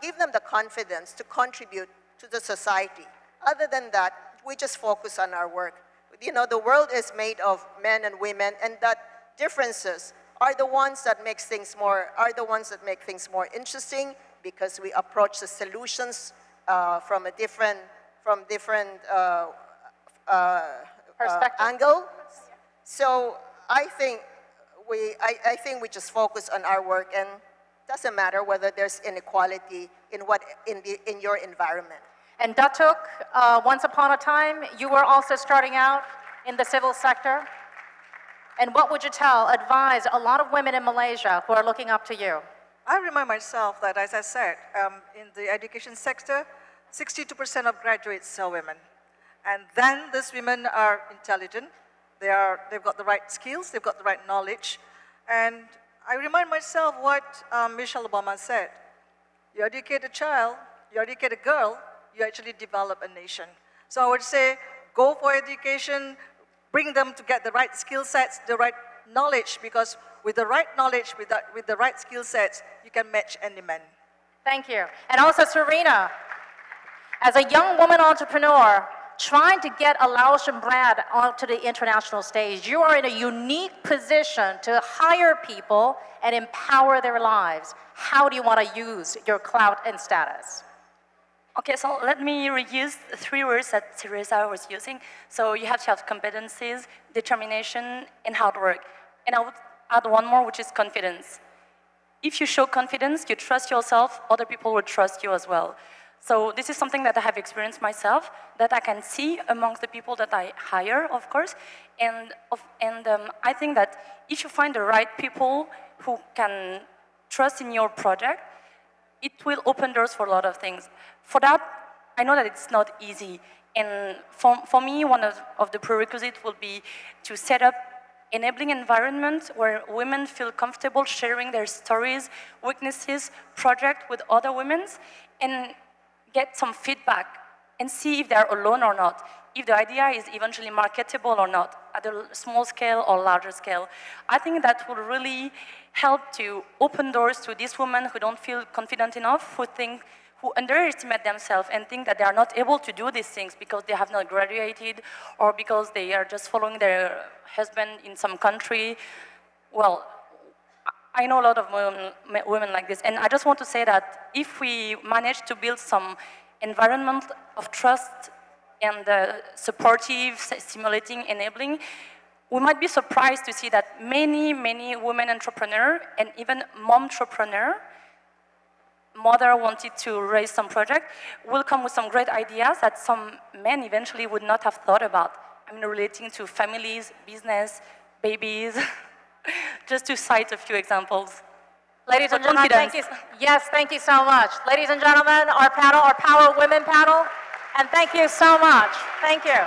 give them the confidence to contribute to the society. Other than that, we just focus on our work. You know, the world is made of men and women, and that differences are the ones that make things more interesting, because we approach the solutions from different angle. So I think we just focus on our work, and it doesn't matter whether there's inequality in your environment. And Datuk, once upon a time, you were also starting out in the civil sector. And what would you advise a lot of women in Malaysia who are looking up to you? I remind myself that, as I said, in the education sector, 62% of graduates are women. And then these women are intelligent. They've got the right skills, they've got the right knowledge. And I remind myself what Michelle Obama said. You educate a child, you educate a girl, you actually develop a nation. So I would say, go for education, bring them to get the right skill sets, the right knowledge, because with the right knowledge, with the right skill sets, you can match any man. Thank you. And also Sirina, as a young woman entrepreneur, trying to get a Laotian brand onto the international stage, you are in a unique position to hire people and empower their lives. How do you want to use your clout and status? Okay, so let me reuse 3 words that Teresa was using. So you have to have competencies, determination, and hard work. And I would add one more, which is confidence. If you show confidence, you trust yourself, other people will trust you as well. So this is something that I have experienced myself, that I can see amongst the people that I hire, of course. And I think that if you find the right people who can trust in your project, it will open doors for a lot of things. For that, I know that it's not easy. And for me, one of the prerequisites will be to set up enabling environment where women feel comfortable sharing their stories, weaknesses, project with other women, and get some feedback and see if they're alone or not, if the idea is eventually marketable or not, at a small scale or larger scale. I think that will really help to open doors to these women who don't feel confident enough, who underestimate themselves and think that they are not able to do these things because they have not graduated or because they are just following their husband in some country. Well, I know a lot of women like this, and I just want to say that if we manage to build some environment of trust and supportive, stimulating, enabling, we might be surprised to see that many women entrepreneurs and even mom entrepreneurs, mother wanted to raise some project, will come with some great ideas that some men eventually would not have thought about. I mean, relating to families, business, babies, just to cite a few examples. Ladies and gentlemen, thank you. Yes, thank you so much. Ladies and gentlemen, our panel, our Power Women panel, and thank you so much. Thank you.